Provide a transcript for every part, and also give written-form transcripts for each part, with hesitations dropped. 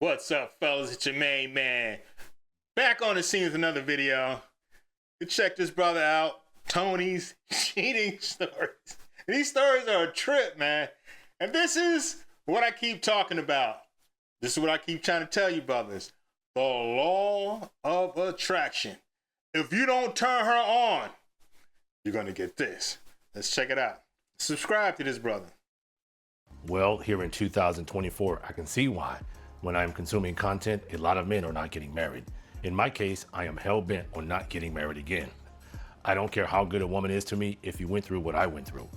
What's up, fellas? It's your main man. Back on the scene with another video. You check this brother out. Tony's cheating stories. These stories are a trip, man. And this is what I keep talking about. This is what I keep trying to tell you, brothers. The law of attraction. If you don't turn her on, you're going to get this. Let's check it out. Subscribe to this brother. Well, here in 2024, I can see why. When I am consuming content, a lot of men are not getting married. In my case, I am hell-bent on not getting married again. I don't care how good a woman is to me if you went through what I went through.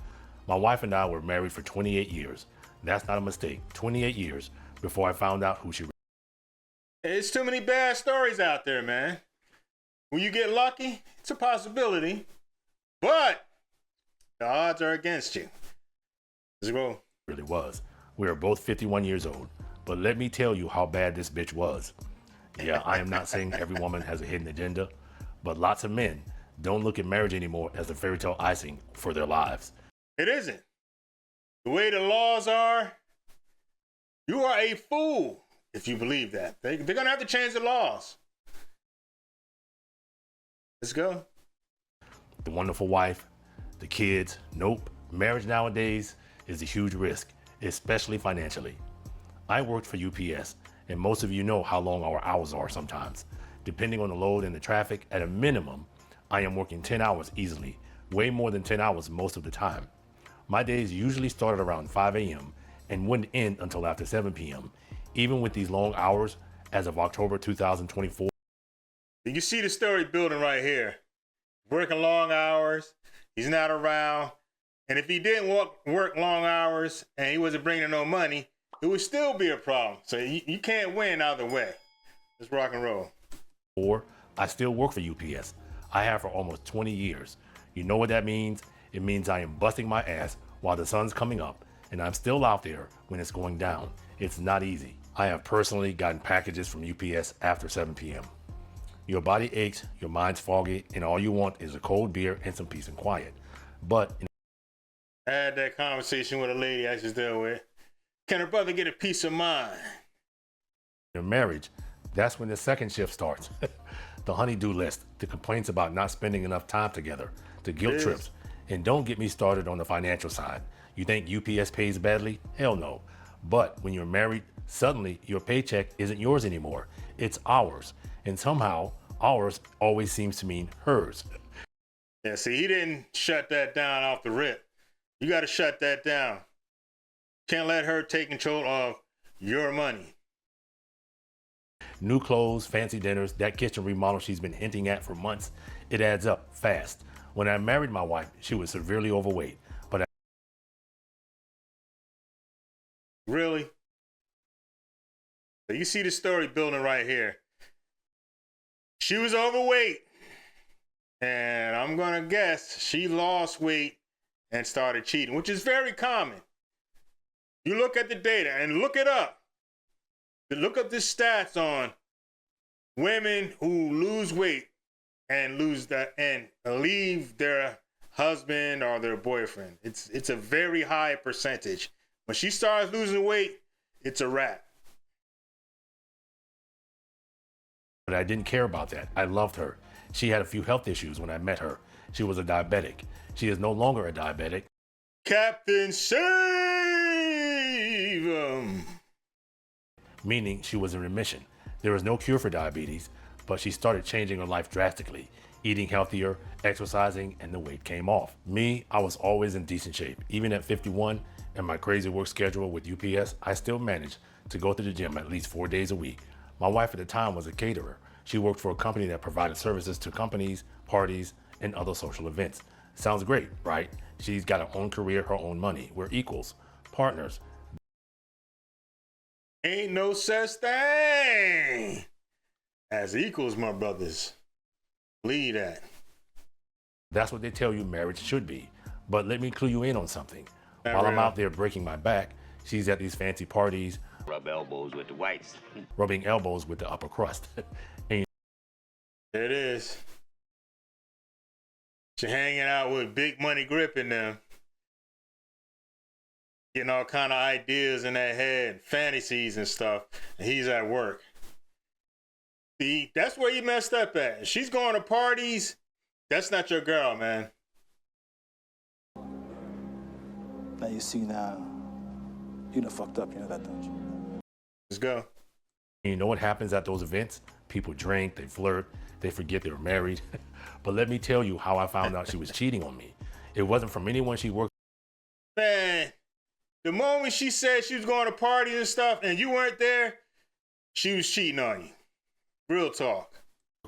My wife and I were married for 28 years. That's not a mistake. 28 years before I found out who she was. There's too many bad stories out there, man. When you get lucky, it's a possibility. But the odds are against you. Let's go. Really was. We are both 51 years old. But let me tell you how bad this bitch was. Yeah, I am not saying every woman has a hidden agenda, but lots of men don't look at marriage anymore as a fairy tale icing for their lives. It isn't. The way the laws are, you are a fool if you believe that. They're going to have to change the laws. Let's go. The wonderful wife, the kids, nope. Marriage nowadays is a huge risk, especially financially. I worked for UPS, and most of you know how long our hours are sometimes. Depending on the load and the traffic, at a minimum, I am working 10 hours easily, way more than 10 hours most of the time. My days usually started around 5 a.m. and wouldn't end until after 7 p.m. Even with these long hours, as of October 2024. You see the story building right here. Working long hours, he's not around, and if he didn't work long hours and he wasn't bringing no money, it would still be a problem. So you can't win either way. Let's rock and roll. Or I still work for UPS. I have for almost 20 years. You know what that means? It means I am busting my ass while the sun's coming up, and I'm still out there when it's going down. It's not easy. I have personally gotten packages from UPS after 7 p.m. Your body aches, your mind's foggy, and all you want is a cold beer and some peace and quiet. But I had that conversation with a lady I just dealt with. Can her brother get a peace of mind? in marriage, that's when the second shift starts. The honey-do list, the complaints about not spending enough time together, the guilt trips. And don't get me started on the financial side. You think UPS pays badly? Hell no. But when you're married, suddenly your paycheck isn't yours anymore. It's ours. And somehow, ours always seems to mean hers. Yeah, see, he didn't shut that down off the rip. You got to shut that down. Can't let her take control of your money. New clothes, fancy dinners, that kitchen remodel she's been hinting at for months, it adds up fast. When I married my wife, she was severely overweight, but Really? So you see the story building right here. She was overweight, and I'm gonna guess she lost weight and started cheating, which is very common. You look at the data and look it up. Look up the stats on women who lose weight and leave their husband or their boyfriend. It's a very high percentage. When she starts losing weight, it's a wrap. But I didn't care about that. I loved her. She had a few health issues when I met her. She was a diabetic. She is no longer a diabetic. Captain Save 'em. Meaning she was in remission. There was no cure for diabetes, but she started changing her life drastically, eating healthier, exercising, and the weight came off. Me, I was always in decent shape. Even at 51 and my crazy work schedule with UPS, I still managed to go to the gym at least 4 days a week. My wife at the time was a caterer. She worked for a company that provided services to companies, parties, and other social events. Sounds great, right? She's got her own career, her own money. We're equals, partners. Ain't no such thing as equals, my brothers. Believe that. That's what they tell you marriage should be. But let me clue you in on something. Not While I'm real. out there breaking my back, she's at these fancy parties, Rub elbows with the whites. rubbing elbows with the upper crust. And There it is. She hanging out with Big Money Grip in them. getting all kind of ideas in their head, fantasies and stuff, and he's at work. See, that's where you messed up at. If she's going to parties, that's not your girl, man. Now you see now, you done fucked up, you know that, don't you? Let's go. You know what happens at those events? People drink, they flirt, they forget they were married. But let me tell you how I found out she was cheating on me. It wasn't from anyone she worked Man, the moment she said she was going to parties and stuff and you weren't there, she was cheating on you. Real talk.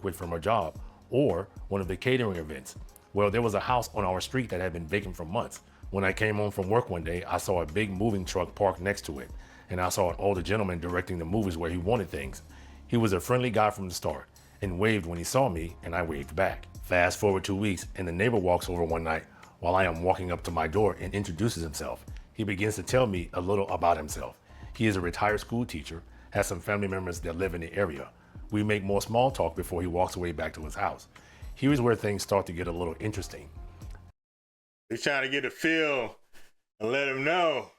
with from her job, or one of the catering events. Well, there was a house on our street that had been vacant for months. When I came home from work one day, I saw a big moving truck parked next to it, and I saw an older gentleman directing the movies where he wanted things. He was a friendly guy from the start and waved when he saw me, and I waved back. Fast forward 2 weeks, and the neighbor walks over one night while I am walking up to my door and introduces himself. He begins to tell me a little about himself. He is a retired school teacher, has some family members that live in the area. We make more small talk before he walks away back to his house. Here's where things start to get a little interesting. He's trying to get a feel and let him know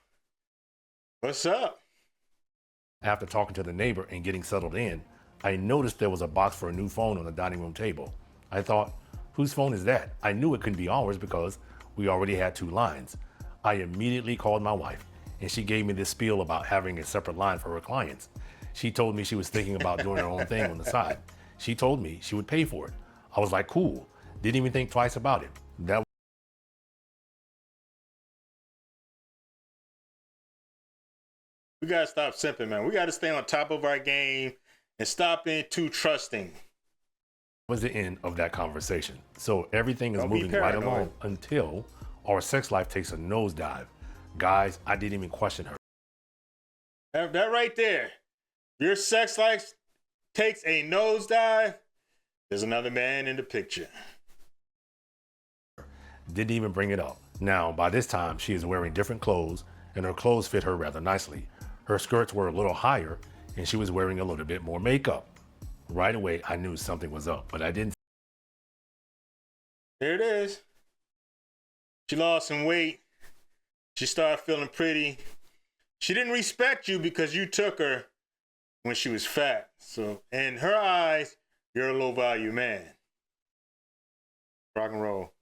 what's up. After talking to the neighbor and getting settled in, I noticed there was a box for a new phone on the dining room table. I thought, whose phone is that? I knew it couldn't be ours because we already had 2 lines. I immediately called my wife, and she gave me this spiel about having a separate line for her clients. She told me she was thinking about doing her own thing on the side. She told me she would pay for it. I was like, cool. Didn't even think twice about it. We gotta stop simping, man. We gotta stay on top of our game and stop being too trusting. Was the end of that conversation. So everything is Don't be moving right paranoid. along until our sex life takes a nosedive. Guys, I didn't even question her. That right there. Your sex life takes a nosedive. There's another man in the picture. Didn't even bring it up. Now, by this time, she is wearing different clothes, and her clothes fit her rather nicely. Her skirts were a little higher, and she was wearing a little bit more makeup. Right away, I knew something was up, but I didn't. There it is. She lost some weight. She started feeling pretty. She didn't respect you because you took her when she was fat. So in her eyes, you're a low value man. Rock and roll.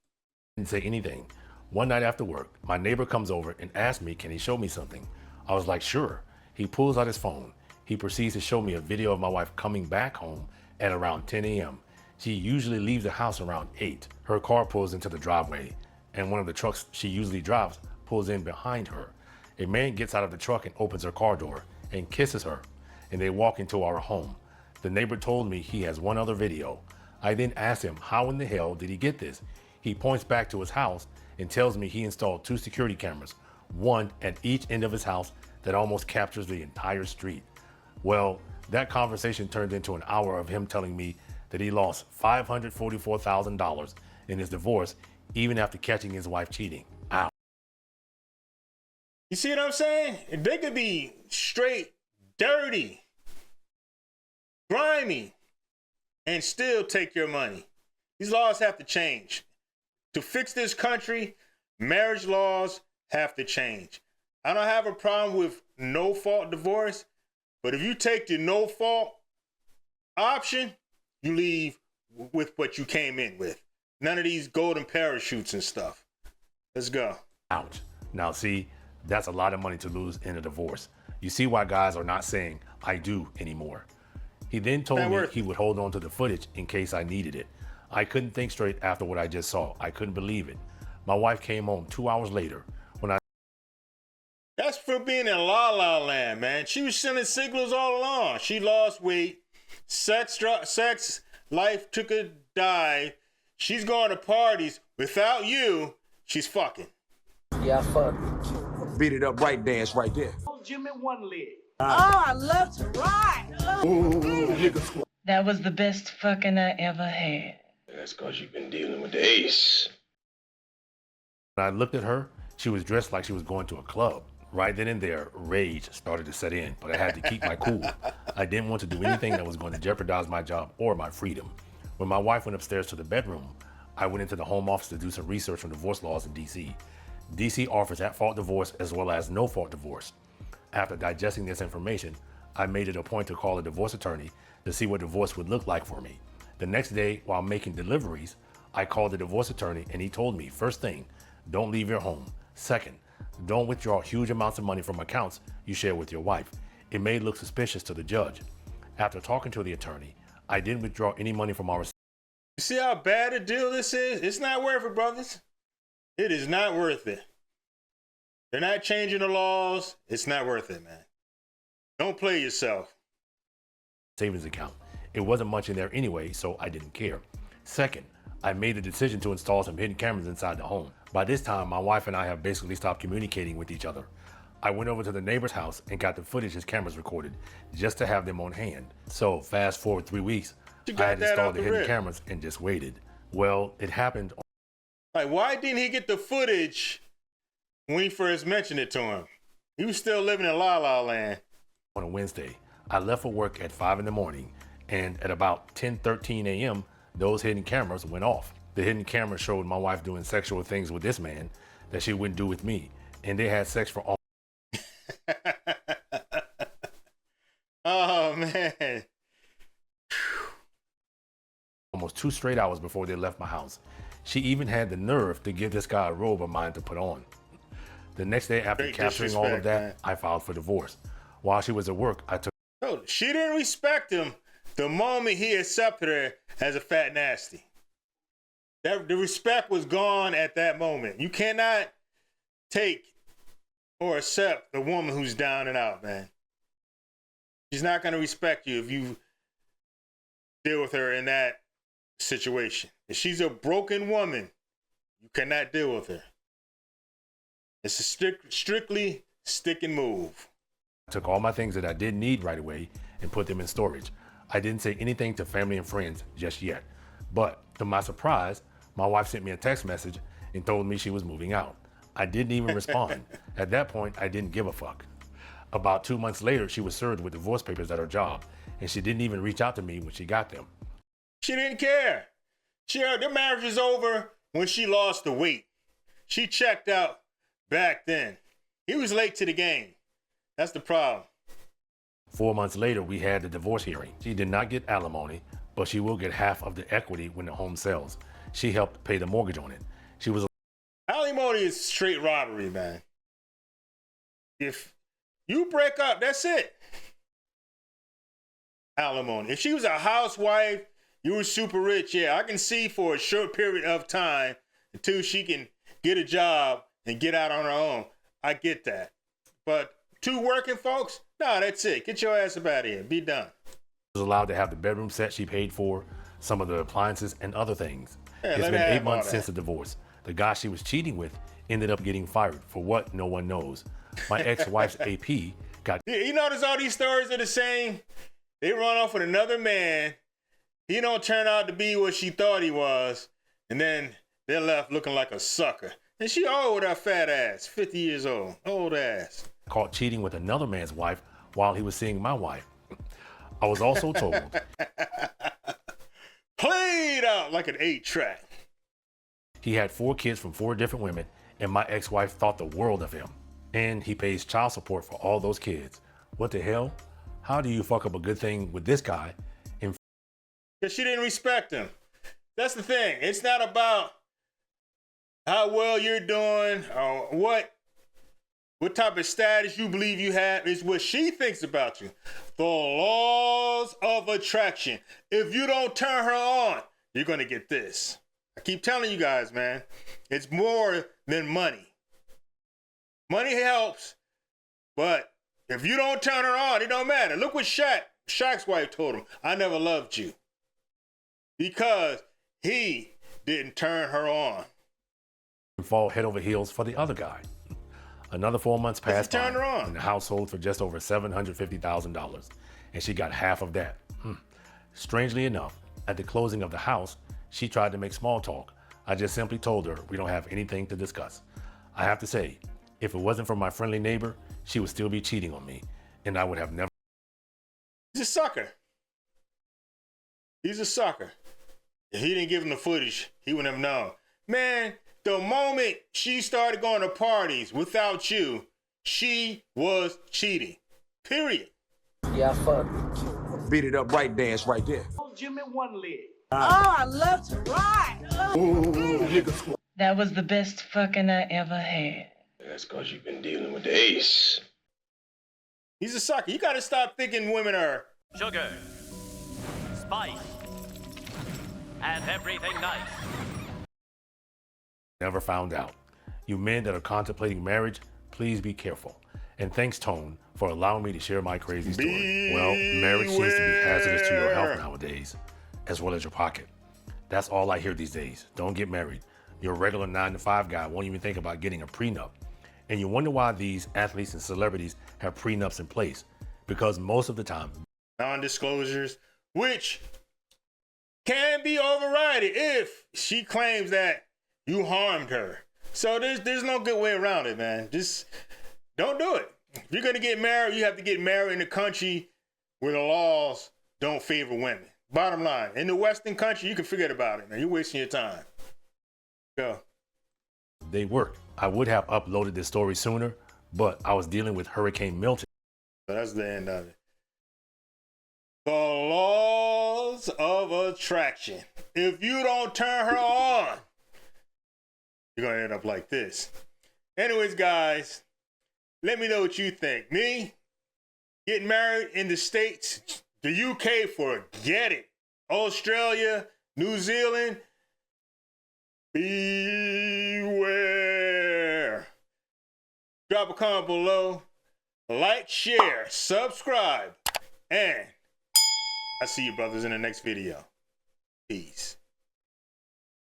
Didn't say anything. One night after work, my neighbor comes over and asks me, can he show me something? I was like, sure. He pulls out his phone. He proceeds to show me a video of my wife coming back home at around 10 a.m. She usually leaves the house around 8. Her car pulls into the driveway, and one of the trucks she usually drives pulls in behind her. A man gets out of the truck and opens her car door and kisses her, and they walk into our home. The neighbor told me he has one other video. I then asked him, how in the hell did he get this? He points back to his house and tells me he installed 2 security cameras, one at each end of his house that almost captures the entire street. Well, that conversation turned into an hour of him telling me that he lost $544,000 in his divorce even after catching his wife cheating. Ow. You see what I'm saying? They could be straight dirty, grimy, and still take your money. These laws have to change. To fix this country, marriage laws have to change. I don't have a problem with no-fault divorce, but if you take the no-fault option, you leave with what you came in with. None of these golden parachutes and stuff. Let's go. Ouch. Now see, that's a lot of money to lose in a divorce. You see why guys are not saying I do anymore. He then told me he would hold on to the footage in case I needed it. I couldn't think straight after what I just saw. I couldn't believe it. My wife came home 2 hours later when I... That's for being in La La Land, man. She was sending signals all along. She lost weight. Sex life took a dive. She's going to parties. Without you, she's fucking. Yeah, fuck. Beat it up right dance right there. Jimmy one leg. Oh, I love to ride. That was the best fucking I ever had. That's because you've been dealing with the ace. When I looked at her, she was dressed like she was going to a club. Right then and there, rage started to set in, but I had to keep my cool. I didn't want to do anything that was going to jeopardize my job or my freedom. When my wife went upstairs to the bedroom, I went into the home office to do some research on divorce laws in DC. DC offers at-fault divorce as well as no-fault divorce. After digesting this information, I made it a point to call a divorce attorney to see what divorce would look like for me. The next day, while making deliveries, I called the divorce attorney and he told me, first thing, don't leave your home. Second, don't withdraw huge amounts of money from accounts you share with your wife. It may look suspicious to the judge. After talking to the attorney, I didn't withdraw any money from our... You see how bad a deal this is? It's not worth it, brothers. It is not worth it. They're not changing the laws. It's not worth it, man. Don't play yourself. savings account. It wasn't much in there anyway, so I didn't care. Second, I made the decision to install some hidden cameras inside the home. By this time, my wife and I have basically stopped communicating with each other. I went over to the neighbor's house and got the footage his cameras recorded just to have them on hand. So fast forward 3 weeks, I had installed the hidden cameras and just waited. Well, it happened. Like, why didn't he get the footage when he first mentioned it to him? He was still living in La La Land. On a Wednesday, I left for work at 5 in the morning, and at about 10:13 a.m., those hidden cameras went off. The hidden camera showed my wife doing sexual things with this man that she wouldn't do with me, and they had sex for Oh, man. almost 2 straight hours before they left my house. She even had the nerve to give this guy a robe of mine to put on. The next day after capturing all of that, man, I filed for divorce. While she was at work, I took... Oh, she didn't respect him the moment he accepted her as a fat nasty. The respect was gone at that moment. You cannot take or accept the woman who's down and out, man. She's not going to respect you if you deal with her in that situation. If she's a broken woman, you cannot deal with her. It's a strictly stick and move. I took all my things that I didn't need right away and put them in storage. I didn't say anything to family and friends just yet. But to my surprise, my wife sent me a text message and told me she was moving out. I didn't even respond. At that point, I didn't give a fuck. About 2 months later, she was served with divorce papers at her job, and she didn't even reach out to me when she got them. She didn't care. Their marriage was over when she lost the weight. She checked out back then. He was late to the game. That's the problem. 4 months later, we had the divorce hearing. She did not get alimony, but she will get half of the equity when the home sells. She helped pay the mortgage on it. She was... Alimony is straight robbery, man. If you break up, that's it. Alimony. If she was a housewife, you were super rich, yeah, I can see for a short period of time until she can get a job and get out on her own. I get that. But 2 working folks, no, that's it. Get your ass up out of here. Be done. Was allowed to have the bedroom set she paid for, some of the appliances, and other things. Yeah, it's been 8 months since the divorce. The guy she was cheating with ended up getting fired for what no one knows. My ex-wife's AP got... You notice all these stories are the same? They run off with another man. He don't turn out to be what she thought he was. And then they're left looking like a sucker. And she old with her fat ass, 50 years old, old ass. Caught cheating with another man's wife while he was seeing my wife. I was also told... Played out like an 8-track. He had 4 kids from 4 different women, and my ex-wife thought the world of him. And he pays child support for all those kids. What the hell? How do you fuck up a good thing with this guy? Because she didn't respect him. That's the thing. It's not about how well you're doing or what type of status you believe you have. It's what she thinks about you. The laws of attraction. If you don't turn her on, you're going to get this. I keep telling you guys, man, it's more than money. Money helps, but if you don't turn her on, it don't matter. Look what Shaq's wife told him. I never loved you. Because he didn't turn her on. Fall head over heels for the other guy. Another 4 months passed by in the household for just over $750,000, and she got half of that. Strangely enough, at the closing of the house, she tried to make small talk. I just simply told her we don't have anything to discuss. I have to say, if it wasn't for my friendly neighbor, she would still be cheating on me, and I would have never... He's a sucker. He's a sucker. If he didn't give him the footage, he wouldn't have known. Man, The moment she started going to parties without you, she was cheating. Period. Yeah, fuck. Beat it up right dance right there. Jimmy one leg. Oh, I love to ride. That was the best fucking I ever had. That's because you've been dealing with the ace. He's a sucker. You gotta stop thinking women are. Sugar, spice, and everything nice. Never found out. You men that are contemplating marriage, please be careful. And thanks, Tone, for allowing me to share my crazy story. Well, marriage seems to be hazardous to your health nowadays, as well as your pocket. That's all I hear these days. Don't get married. Your regular 9-to-5 guy won't even think about getting a prenup. And you wonder why these athletes and celebrities have prenups in place. Because most of the time, Non-disclosures, which can be overridden if she claims that you harmed her. So there's no good way around it, man. Just don't do it. If you're gonna get married, you have to get married in a country where the laws don't favor women. Bottom line, in the Western country, you can forget about it, man. You're wasting your time. Go. they work. I would have uploaded this story sooner, but I was dealing with Hurricane Milton. So that's the end of it. The laws of attraction. If you don't turn her on, you're going to end up like this. Anyways, guys, let me know what you think. Me, getting married in the States, the UK, forget it. Australia, New Zealand, beware. Drop a comment below. Like, share, subscribe, and I'll see you brothers in the next video. Peace.